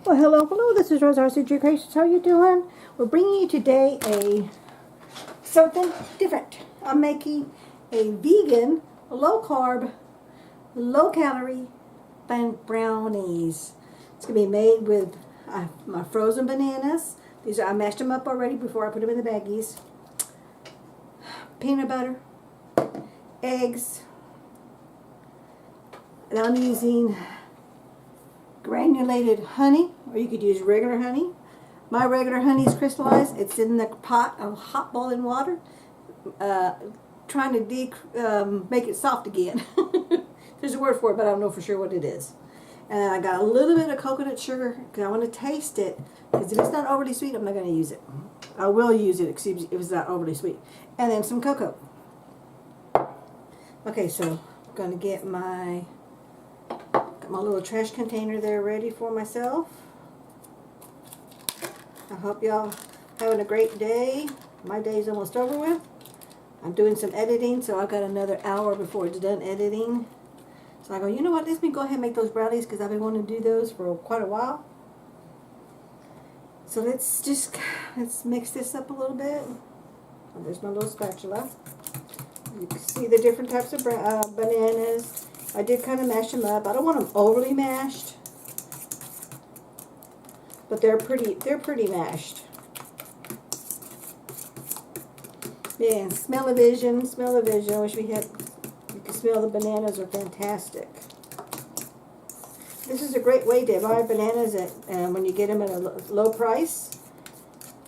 Well, hello, this is Rosa, RCG Creations. How you doing? We're bringing you today something different. I'm making a vegan, low-carb, low-calorie brownies. It's going to be made with my frozen bananas. I mashed them up already before I put them in the baggies. Peanut butter, eggs, and I'm using granulated honey, or you could use regular honey. My regular honey is crystallized. It's in the pot of hot boiling water, trying to make it soft again. There's a word for it, but I don't know for sure what it is. And I got a little bit of coconut sugar because I want to taste it. Because if it's not overly sweet, I'm not going to use it. I will use it if it's not overly sweet. And then some cocoa. Okay, so I'm going to get my little trash container there ready for myself. I hope y'all having a great day. My day's almost over with. I'm doing some editing, so I've got another hour before it's done editing. So I go, you know what, let me go ahead and make those brownies because I've been wanting to do those for quite a while. So let's mix this up a little bit. Oh, there's my little spatula. You can see the different types of bananas. I did kind of mash them up. I don't want them overly mashed, but they're pretty mashed. Yeah, smell-o-vision. I wish we had. You can smell the bananas are fantastic. This is a great way to buy bananas when you get them at a low price.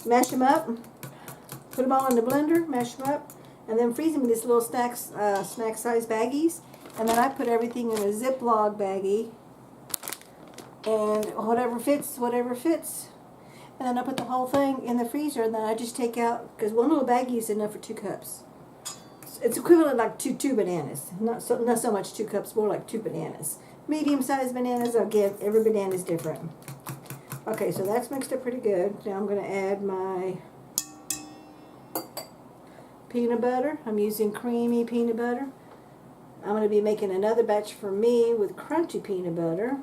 Mash them up, put them all in the blender, mash them up, and then freeze them in these little snack size baggies. And then I put everything in a Ziploc baggie, and whatever fits. And then I put the whole thing in the freezer, and then I just take out, because one little baggie is enough for 2 cups. It's equivalent like two bananas. Not so much 2 cups, more like 2 bananas. Medium-sized bananas, again, every banana is different. Okay, so that's mixed up pretty good. Now I'm going to add my peanut butter. I'm using creamy peanut butter. I'm going to be making another batch for me with crunchy peanut butter.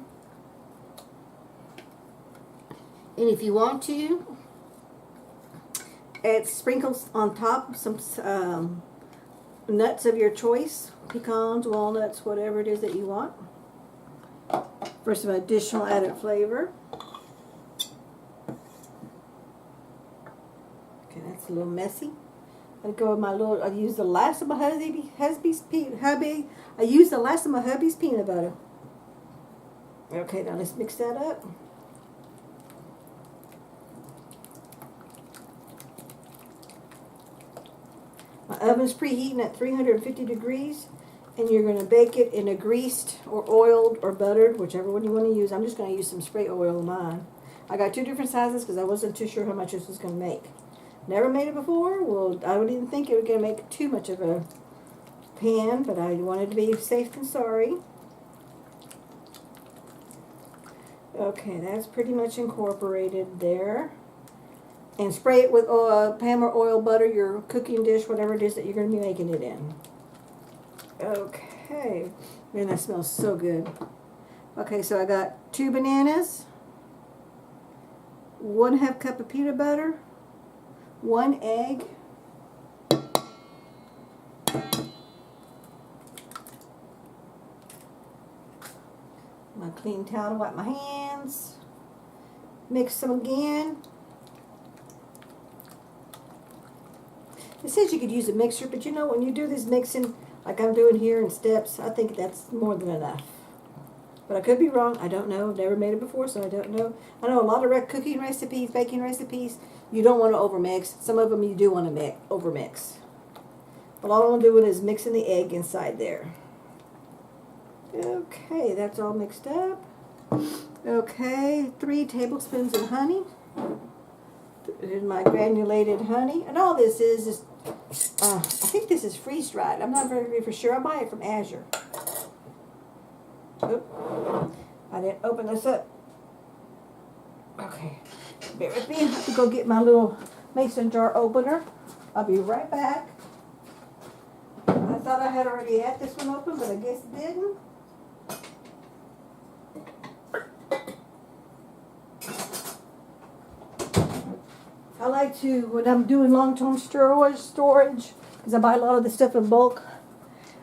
And if you want to, add sprinkles on top, some nuts of your choice, pecans, walnuts, whatever it is that you want, for some additional added flavor. Okay, that's a little messy. I go with my little. I use the last of my hubby's peanut butter. Okay, now let's mix that up. My oven's preheating at 350 degrees, and you're going to bake it in a greased or oiled or buttered, whichever one you want to use. I'm just going to use some spray oil in mine. I got 2 different sizes because I wasn't too sure how much this was going to make. Never made it before. Well, I didn't think it was going to make too much of a pan, but I wanted to be safe than sorry. Okay, that's pretty much incorporated there. And spray it with Pam or oil, butter, your cooking dish, whatever it is that you're going to be making it in. Okay. Man, that smells so good. Okay, so I got 2 bananas, 1/2 cup of peanut butter, 1 egg, my clean towel to wipe my hands, mix them again. It says you could use a mixer, but you know, when you do this mixing like I'm doing here in steps, I think that's more than enough. But I could be wrong. I don't know. I've never made it before, so I don't know. I know a lot of cooking recipes, baking recipes, you don't want to overmix. Some of them you do want to overmix. But all I'm doing is mixing the egg inside there. Okay, that's all mixed up. Okay, 3 tablespoons of honey. This is my granulated honey. And all this is I think this is freeze-dried. I'm not very for sure. I buy it from Azure. Oop. I didn't open this up. Okay. Bear with me. I have to go get my little mason jar opener. I'll be right back. I thought I had already had this one open, but I guess it didn't. I like to, when I'm doing long-term storage, because I buy a lot of the stuff in bulk,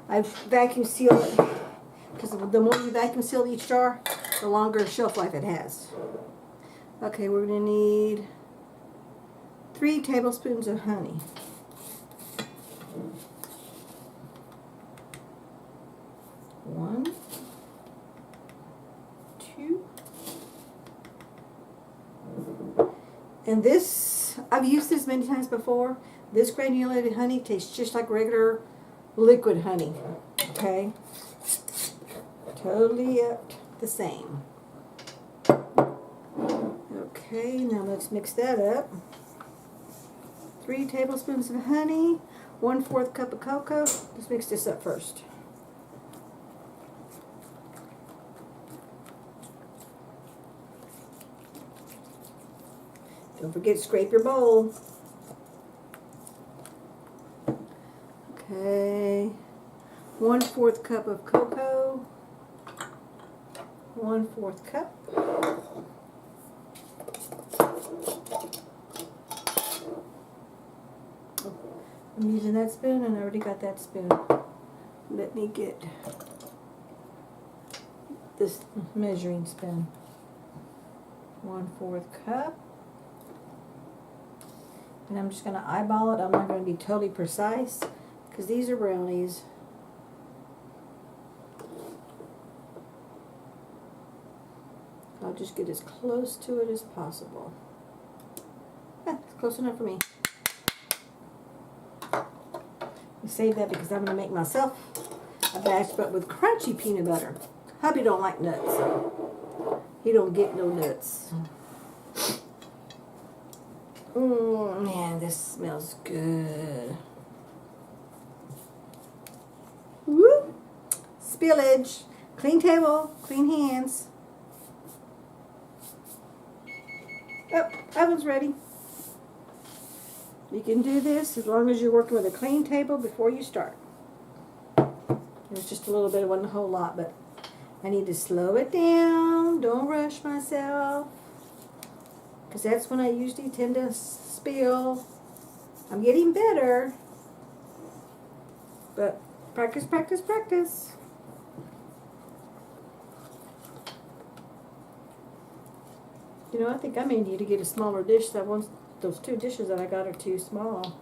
I vacuum seal it. Because the more you vacuum seal each jar, the longer shelf life it has. Okay, we're going to need 3 tablespoons of honey. One, 2. And this, I've used this many times before. This granulated honey tastes just like regular liquid honey. Okay? Totally the same. Okay, now let's mix that up. 3 tablespoons of honey, 1/4 cup of cocoa. Let's mix this up first. Don't forget to scrape your bowl. Okay, 1/4 cup of cocoa, 1/4 cup. I'm using that spoon and I already got that spoon. Let me get this measuring spoon. 1/4 cup. And I'm just going to eyeball it. I'm not going to be totally precise because these are brownies. I'll just get as close to it as possible. It's close enough for me. I save that because I'm going to make myself a batch, but with crunchy peanut butter. Hubby don't like nuts. He don't get no nuts. Man, this smells good. Woo! Spillage. Clean table, clean hands. Oh, oven's ready. You can do this as long as you're working with a clean table before you start. There's just a little bit, it wasn't a whole lot, but I need to slow it down. Don't rush myself. Because that's when I usually tend to spill. I'm getting better. But practice, practice, practice. You know, I think I may need to get a smaller dish. Those 2 dishes that I got are too small.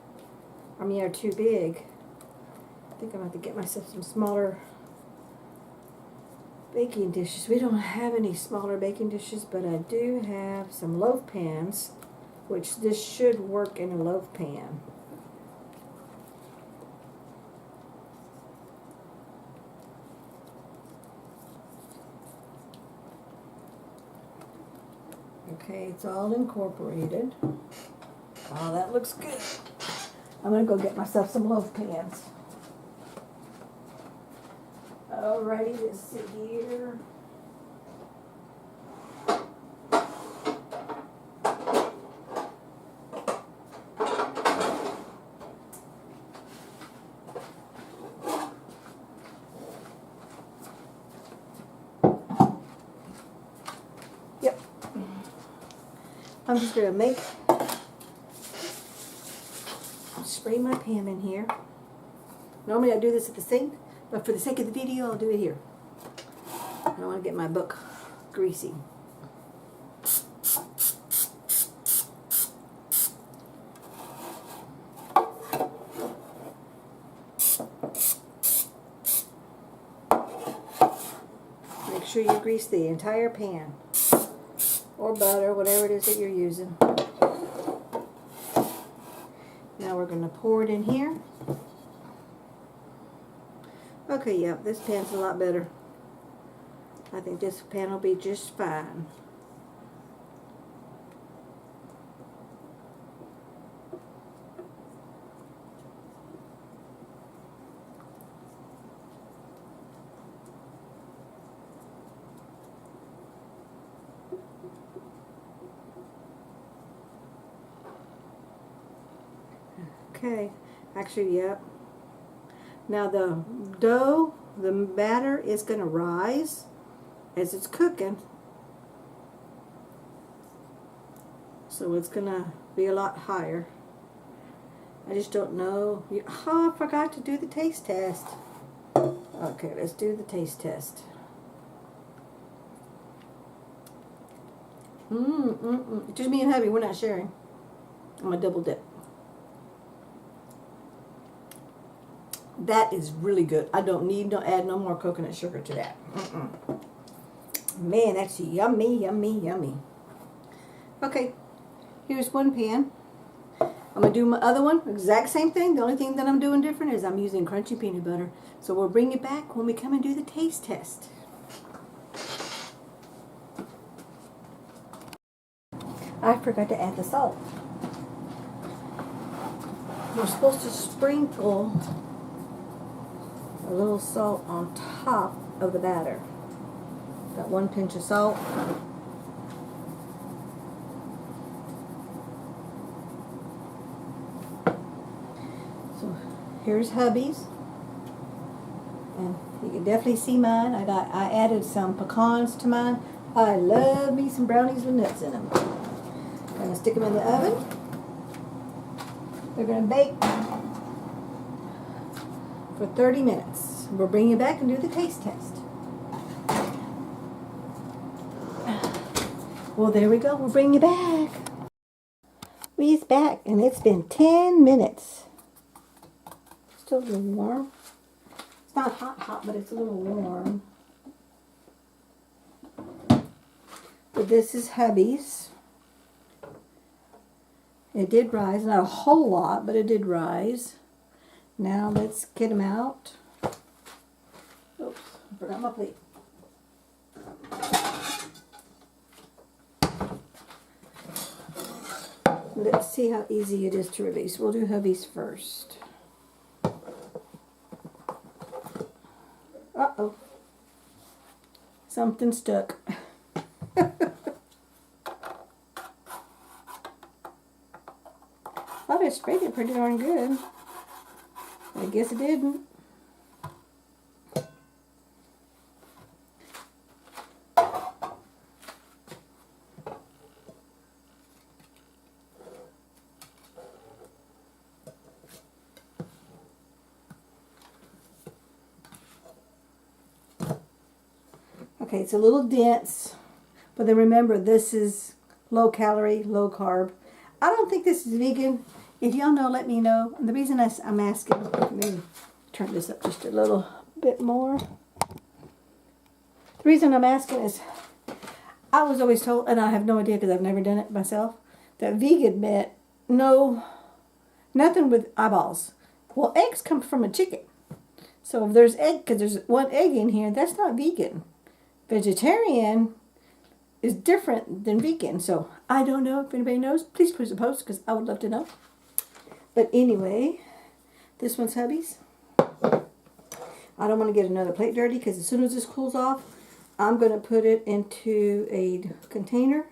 I mean, are too big. I think I'm going to have to get myself some smaller baking dishes. We don't have any smaller baking dishes, but I do have some loaf pans, which this should work in a loaf pan. Okay, it's all incorporated. Oh, that looks good. I'm going to go get myself some loaf pans. Alrighty, let's see here. Yep. I'm just going to spray my pan in here. Normally I do this at the sink, but for the sake of the video, I'll do it here. I don't want to get my book greasy. Make sure you grease the entire pan, or butter, whatever it is that you're using. Now we're going to pour it in here. Okay, yeah, this pan's a lot better. I think this pan will be just fine. Okay, actually, yep. Now the dough, the batter is going to rise as it's cooking. so it's gonna be a lot higher. I just don't know. Oh, I forgot to do the taste test. Okay, let's do the taste test. Just me and hubby, we're not sharing. I'm gonna double dip. That is really good. I don't need to add no more coconut sugar to that. Man, that's yummy, yummy, yummy. Okay, here's one pan. I'm going to do my other one, exact same thing. The only thing that I'm doing different is I'm using crunchy peanut butter. So we'll bring it back when we come and do the taste test. I forgot to add the salt. We're supposed to sprinkle a little salt on top of the batter. Got 1 pinch of salt. So here's hubby's, and you can definitely see mine. I added some pecans to mine. I love me some brownies with nuts in them. Gonna stick them in the oven. They're gonna bake for 30 minutes. We'll bring you back and do the taste test. Well, there we go. We'll bring you back. We's back, and it's been 10 minutes. Still a little warm. It's not hot, but it's a little warm. But this is hubby's. It did rise, not a whole lot, but it did rise. Now let's get them out. Oops, I forgot my plate. Let's see how easy it is to release. We'll do hubby's first. Uh-oh. Something stuck. Thought I sprayed it pretty darn good. I guess it didn't. Okay, it's a little dense, but then remember, this is low calorie, low carb. I don't think this is vegan. If y'all know, let me know. And the reason I'm asking, let me turn this up just a little bit more. The reason I'm asking is, I was always told, and I have no idea because I've never done it myself, that vegan meant nothing with eyeballs. Well, eggs come from a chicken. So if there's egg, because there's one egg in here, that's not vegan. Vegetarian is different than vegan. So I don't know if anybody knows. Please put a post because I would love to know. But anyway, this one's hubby's. I don't want to get another plate dirty because as soon as this cools off, I'm going to put it into a container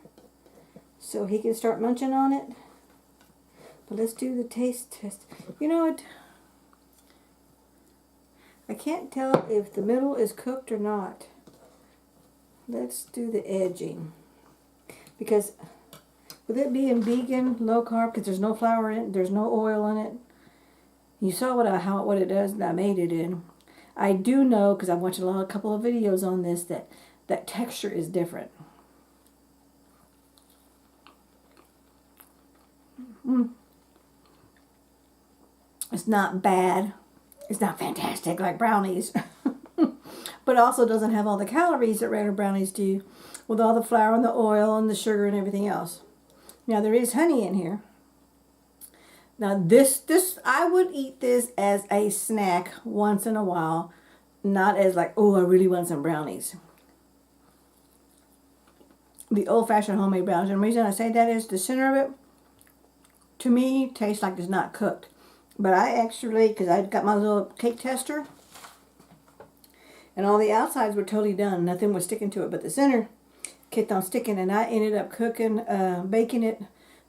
so he can start munching on it. But let's do the taste test. You know what? I can't tell if the middle is cooked or not. Let's do the edging. Because with it being vegan, low carb, because there's no flour in it, there's no oil in it. You saw what it does that I made it in. I do know, because I've watched a couple of videos on this, that texture is different. It's not bad. It's not fantastic like brownies. But also doesn't have all the calories that regular brownies do, with all the flour and the oil and the sugar and everything else. Now there is honey in here. Now this I would eat this as a snack once in a while, not as like, oh, I really want some brownies. The old-fashioned homemade brownies. And the reason I say that is the center of it, to me, tastes like it's not cooked. But I actually, because I got my little cake tester, and all the outsides were totally done. Nothing was sticking to it, but the center kept on sticking, and I ended up baking it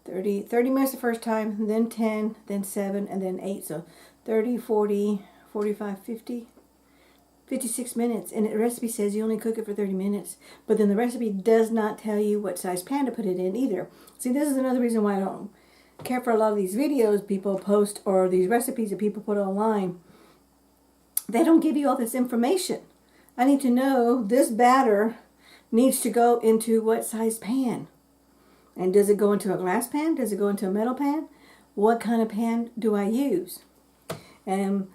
30 minutes the first time, then 10, then 7, and then 8. So 30, 40, 45, 50. 56 minutes, and the recipe says you only cook it for 30 minutes. But then the recipe does not tell you what size pan to put it in either. See, this is another reason why I don't care for a lot of these videos people post or these recipes that people put online. They don't give you all this information. I need to know this batter needs to go into what size pan. And does it go into a glass pan? Does it go into a metal pan? What kind of pan do I use? And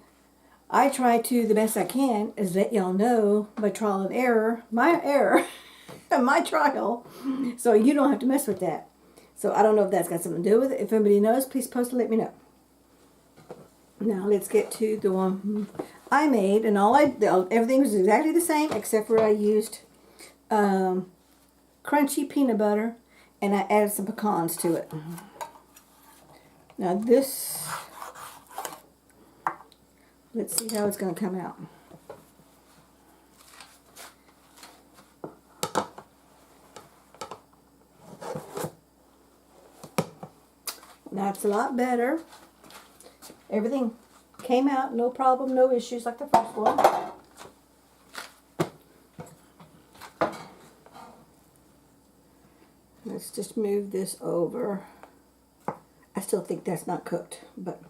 I try to, the best I can, is let y'all know by trial and error, my trial, so you don't have to mess with that. So I don't know if that's got something to do with it. If anybody knows, please post and let me know. Now let's get to the one I made, and everything was exactly the same except for I used crunchy peanut butter, and I added some pecans to it. Now this, let's see how it's going to come out. That's a lot better. Everything came out, no problem, no issues like the first one. Let's just move this over. I still think that's not cooked, but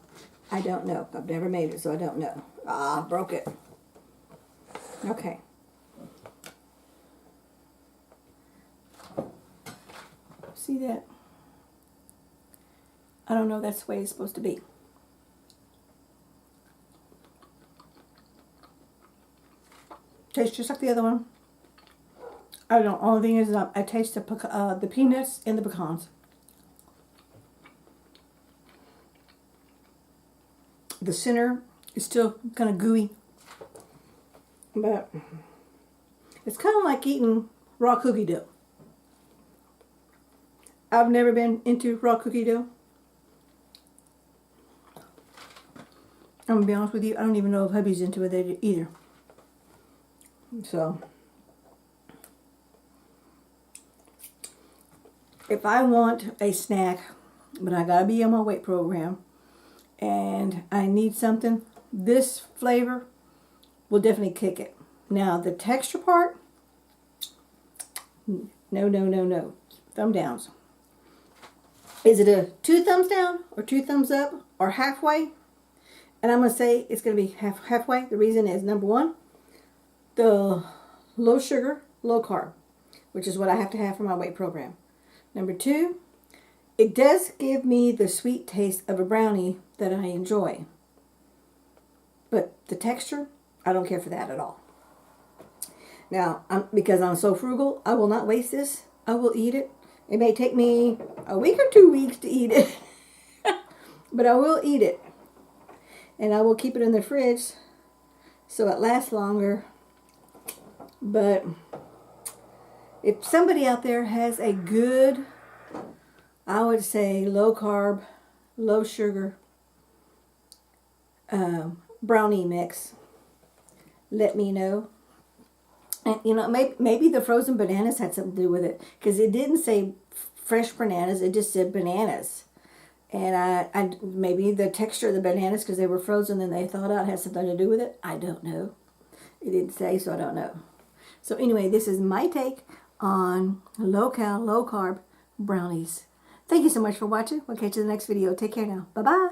I don't know. I've never made it, so I don't know. Ah, broke it. Okay. See that? I don't know if that's the way it's supposed to be. Tastes just like the other one. I don't know. Only thing is I taste the peanuts and the pecans. The center is still kind of gooey, but it's kind of like eating raw cookie dough. I've never been into raw cookie dough. I'm gonna be honest with you, I don't even know if hubby's into it either. So, if I want a snack, but I gotta be on my weight program, and I need something, this flavor will definitely kick it. Now, the texture part, no. Thumb downs. Is it a 2 thumbs down, or 2 thumbs up, or halfway? And I'm going to say it's going to be halfway. The reason is, number one, the low sugar, low carb, which is what I have to have for my weight program. Number two, it does give me the sweet taste of a brownie that I enjoy. But the texture, I don't care for that at all. Now, because I'm so frugal, I will not waste this. I will eat it. It may take me a week or 2 weeks to eat it. But I will eat it. And I will keep it in the fridge so it lasts longer. But if somebody out there has a good, I would say low carb, low sugar brownie mix, let me know. And you know, maybe the frozen bananas had something to do with it, because it didn't say fresh bananas, it just said bananas. And I maybe the texture of the bananas, because they were frozen and they thawed out, had something to do with it. I don't know. It didn't say, so I don't know. So anyway, this is my take on low-cal, low-carb brownies. Thank you so much for watching. We'll catch you in the next video. Take care now. Bye-bye.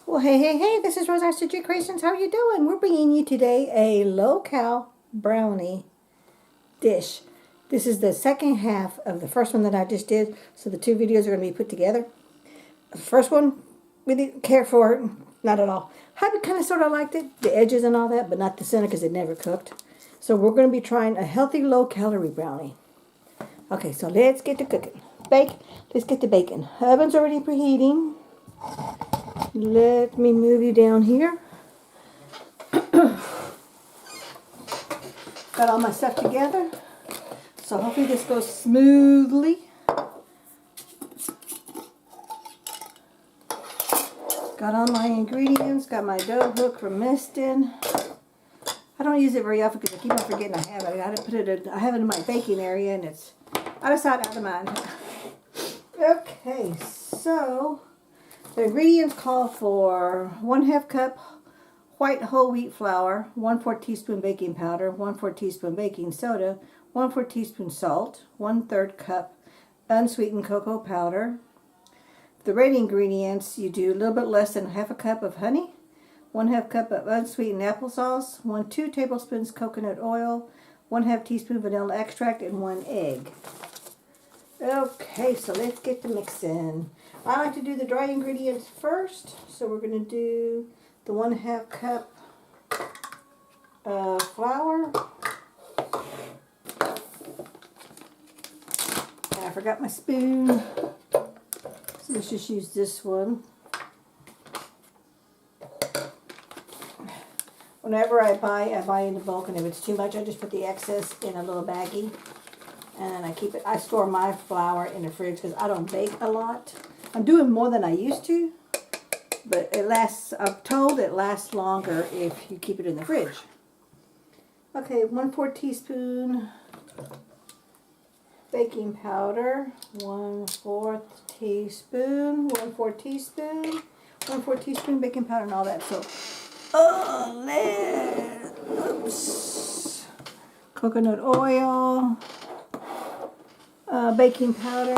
Well, hey, this is Rosa Creations. How are you doing? We're bringing you today a low-cal brownie dish. This is the second half of the first one that I just did, so the 2 videos are going to be put together. The first one, we didn't care for it, not at all. I kind of sort of liked it, the edges and all that, but not the center because it never cooked. So we're going to be trying a healthy, low-calorie brownie. Okay, so let's get to cooking. Let's get to baking. Oven's already preheating. Let me move you down here. Got all my stuff together. So hopefully this goes smoothly. Got all my ingredients. Got my dough hook from Mistin. I don't use it very often because I keep on forgetting I have it. I have it in my baking area, and it's out of sight, out of mind. Okay, so The ingredients call for 1/2 cup white whole wheat flour, 1/4 teaspoon baking powder, 1/4 teaspoon baking soda, 1/4 teaspoon salt, 1/3 cup unsweetened cocoa powder. The ready ingredients, you do a little bit less than 1/2 cup of honey, 1/2 cup of unsweetened applesauce, 2 tablespoons coconut oil, 1/2 teaspoon vanilla extract, and 1 egg. Okay, so let's get the mix in. I like to do the dry ingredients first, so we're going to do the 1/2 cup of flour. And I forgot my spoon, so let's just use this one. Whenever I buy in bulk, and if it's too much, I just put the excess in a little baggie, and I keep it. I store my flour in the fridge because I don't bake a lot. I'm doing more than I used to, but it lasts. I'm told it lasts longer if you keep it in the fridge. Okay, 1/4 teaspoon baking powder, 1/4 teaspoon, 1/4 teaspoon, 1/4 teaspoon baking powder, and all that. So. Oops. Coconut oil, baking powder,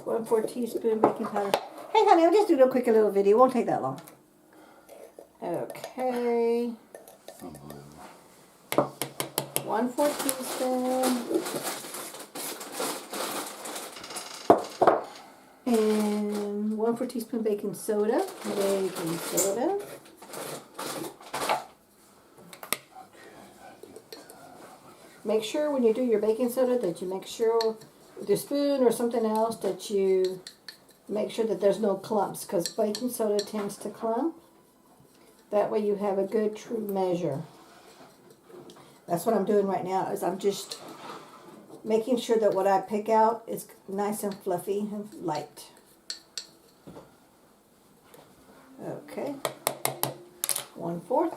1/4 teaspoon baking powder. Hey honey, I'll just do a quick little video. It won't take that long. Okay. 1/4 teaspoon. And 1/4 teaspoon baking soda. Baking soda. Make sure when you do your baking soda that you make sure with your spoon or something else that you make sure that there's no clumps, because baking soda tends to clump. That way you have a good true measure. That's what I'm doing right now, is I'm just making sure that what I pick out is nice and fluffy and light. Okay, 1/4.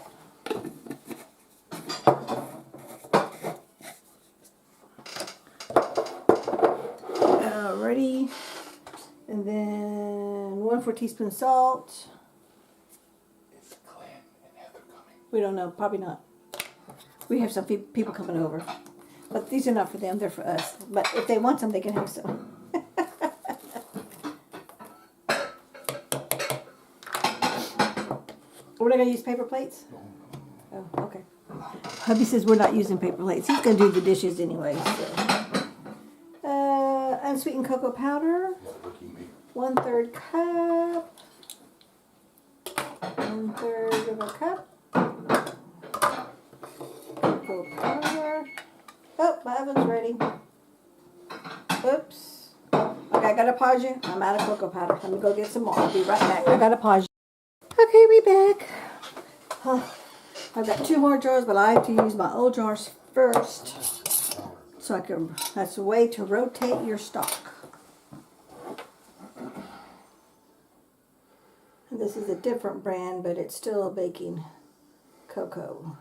Alrighty, and then 1/4 teaspoon salt. Is Glenn and Heather coming? We don't know, probably not. We have some people coming over. But these are not for them, they're for us. But if they want some, they can have some. We're not going to use paper plates? Oh, okay. Hubby says we're not using paper plates. He's going to do the dishes anyway. So. Unsweetened cocoa powder. 1/3 cup. 1/3 of a cup. Cocoa powder. Oh, my oven's ready. Oops. Okay, I gotta pause you. I'm out of cocoa powder. Let me go get some more. I'll be right back. I gotta pause you. Okay, we back. I've got 2 more jars, but I have to use my old jars first. So I can, that's a way to rotate your stock. And this is a different brand, but it's still baking cocoa.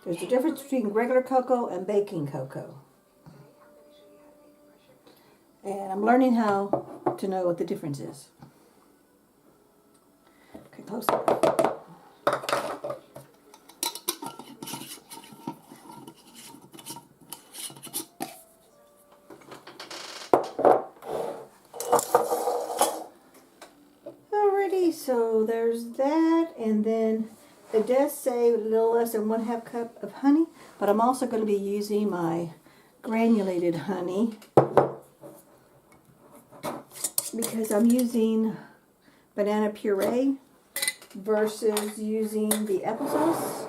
There's a difference between regular cocoa and baking cocoa. And I'm learning how to know what the difference is. Okay, close it. Alrighty, so there's that, and then it does say a little less than 1/2 cup of honey, but I'm also going to be using my granulated honey because I'm using banana puree versus using the applesauce.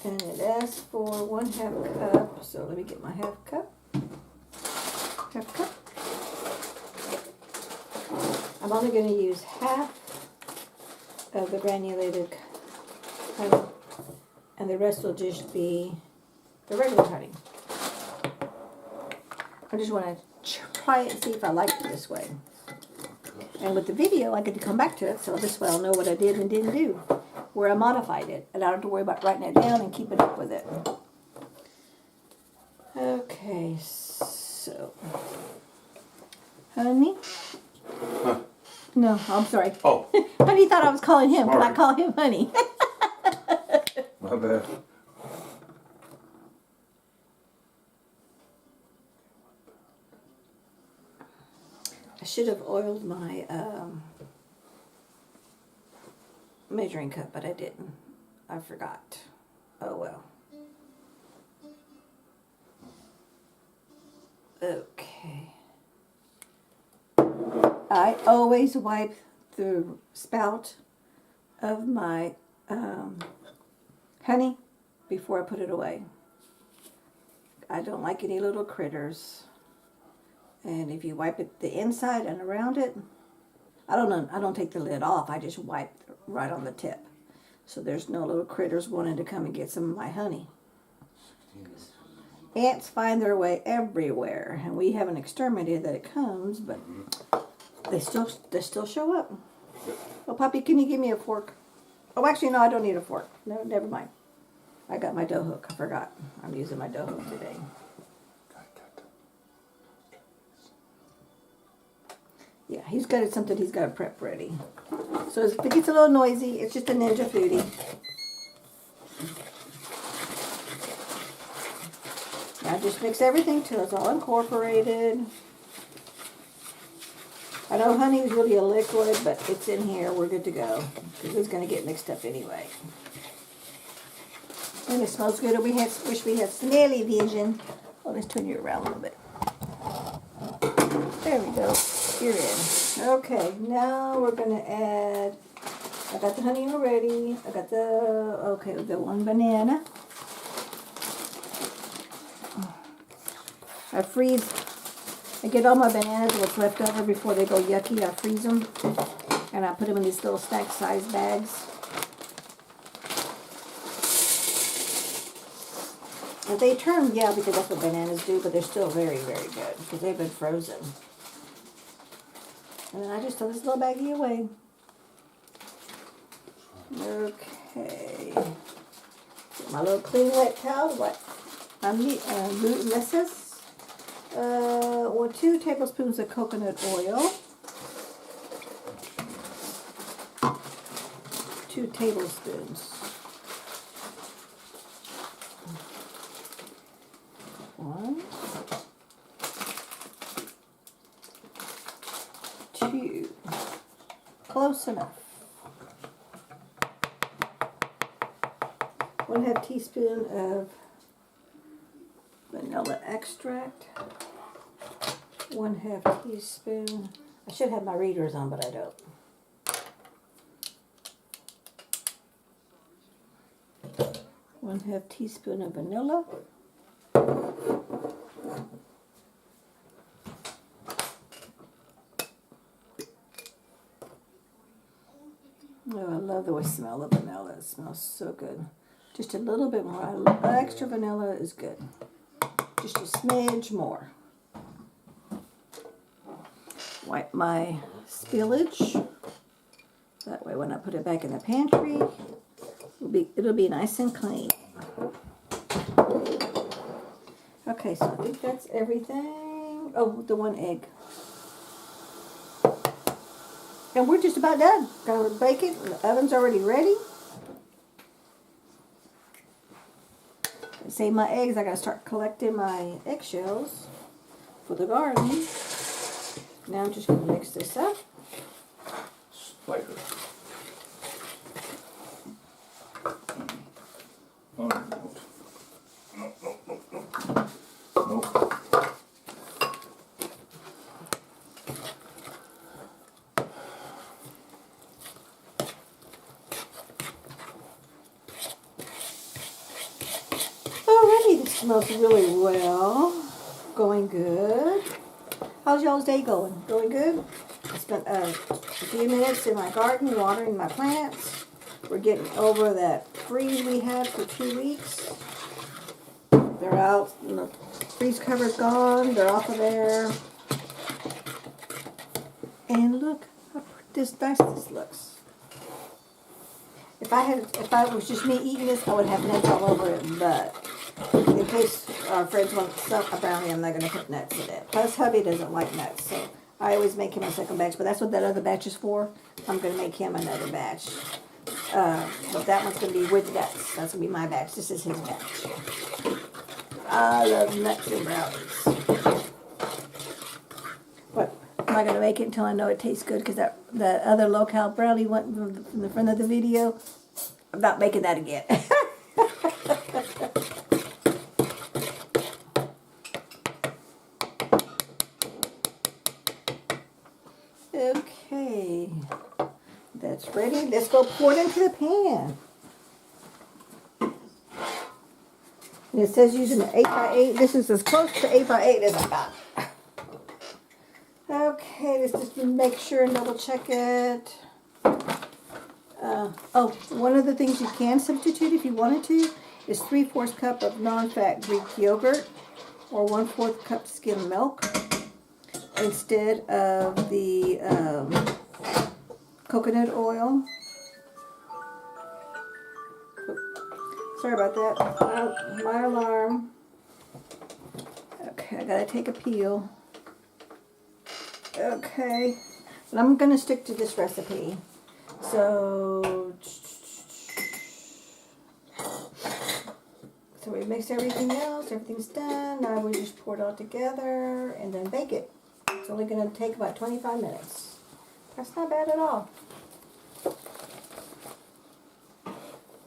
And it asks for 1/2 cup, so let me get my 1/2 cup. 1/2 cup. I'm only going to use half of the granulated honey, and the rest will just be the regular honey. I just want to try it and see if I like it this way. And with the video, I get to come back to it, so this way I'll know what I did and didn't do, where I modified it, and I don't have to worry about writing it down and keeping up with it. Okay, so. Honey? Huh. No, I'm sorry. Oh, Honey thought I was calling him, but I Sorry. call him Honey. my bad. I should have oiled my measuring cup, but I didn't. I forgot. Oh well. Okay. I always wipe the spout of my honey before I put it away. I don't like any little critters. And if you wipe it the inside and around it, I don't take the lid off. I just wipe right on the tip. So there's no little critters wanting to come and get some of my honey. Ants find their way everywhere, and we haven't exterminated that it comes, but they still show up. Oh, Poppy, can you give me a fork? Oh, actually, no, I don't need a fork. No, never mind. I got my dough hook. I forgot. I'm using my dough hook today. Yeah, he's got something he's got to prep ready. So if it gets a little noisy, it's just a Ninja Foodie. Now just mix everything till it's all incorporated. I know honey is really a liquid, but it's in here. We're good to go. Because it's going to get mixed up anyway. And it smells good. Wish we had smelly vision. Oh, let's turn you around a little bit. There we go. You're in. Okay, now we're going to add, I got the honey already. I got the one banana. I get all my bananas, what's left over before they go yucky. I freeze them. And I put them in these little snack size bags. And they turn, yeah, because that's what bananas do, but they're still very, very good because they've been frozen. And then I just throw this little baggie away. Okay. Get my little clean wet towel, wet my root lettuce. 2 tablespoons of coconut oil. 2 tablespoons. 1, 2. Close enough. 1/2 teaspoon of vanilla extract. 1/2 teaspoon. I should have my readers on, but I don't. One-half teaspoon of vanilla. Oh, I love the smell of vanilla. It smells so good. Just a little bit more. Extra vanilla is good. Just a smidge more. Wipe my spillage. That way when I put it back in the pantry, it'll be nice and clean. Okay, so I think that's everything. Oh, the 1 egg. And we're just about done. Gonna bake it. The oven's already ready. Save my eggs. I gotta start collecting my eggshells for the garden. Now I'm just gonna mix this up. Spider. Oh, no. Alrighty, this smells really well. Going good. How's y'all's day going? Going good? I spent a few minutes in my garden watering my plants. We're getting over that freeze we had for 2 weeks. They're out. The freeze cover's gone. They're off of there. And look how nice this looks. If I was just me eating this, I would have nuts all over it. But In case our friends want a brownie, I'm not going to put nuts in it. Plus, hubby doesn't like nuts, so I always make him a second batch. But that's what that other batch is for. I'm going to make him another batch. But that one's going to be with nuts. That's going to be my batch. This is his batch. I love nuts and brownies. But I'm not going to make it until I know it tastes good, because that other low-cal brownie went from the front of the video. I'm not making that again. Okay, that's ready. Let's go pour it into the pan. And it says using an 8x8. This is as close to 8x8 as I got. Okay, let's just make sure and double check it. Oh, one of the things you can substitute if you wanted to is 3/4 cup of non-fat Greek yogurt or 1/4 cup skim milk instead of the coconut oil. Sorry about that. My alarm. Okay, I gotta take a peel. Okay, but I'm gonna stick to this recipe. So we mix everything else. Everything's done. Now we just pour it all together and then bake it. It's only gonna take about 25 minutes. That's not bad at all.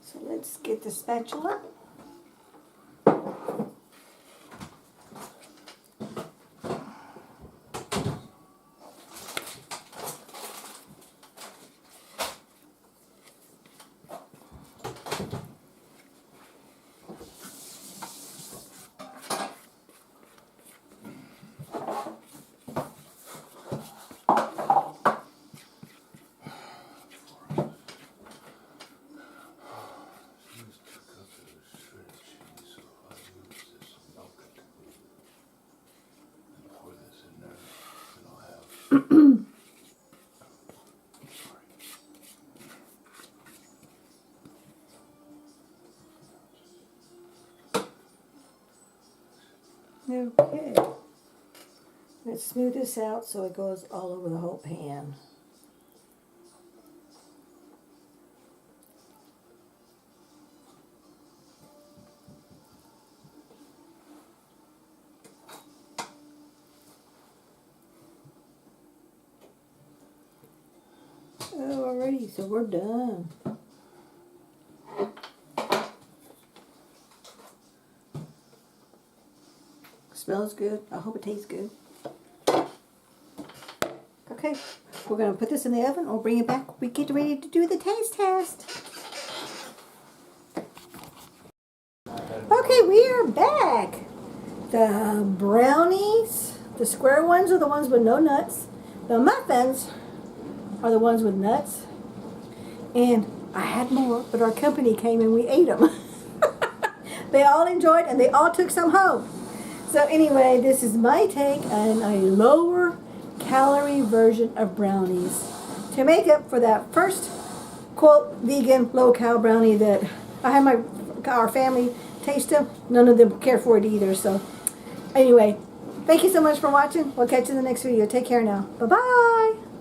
So let's get the spatula. Okay, let's smooth this out so it goes all over the whole pan. Oh, alrighty, so we're done. Smells good. I hope it tastes good. Okay, we're going to put this in the oven or bring it back. We get ready to do the taste test. Okay, we are back. The brownies, the square ones are the ones with no nuts. The muffins are the ones with nuts. And I had more, but our company came and we ate them. They all enjoyed and they all took some home. So anyway, this is my take on a lower calorie version of brownies to make up for that first, quote, vegan low-cal brownie that I had our family taste them. None of them care for it either. So anyway, thank you so much for watching. We'll catch you in the next video. Take care now. Bye-bye.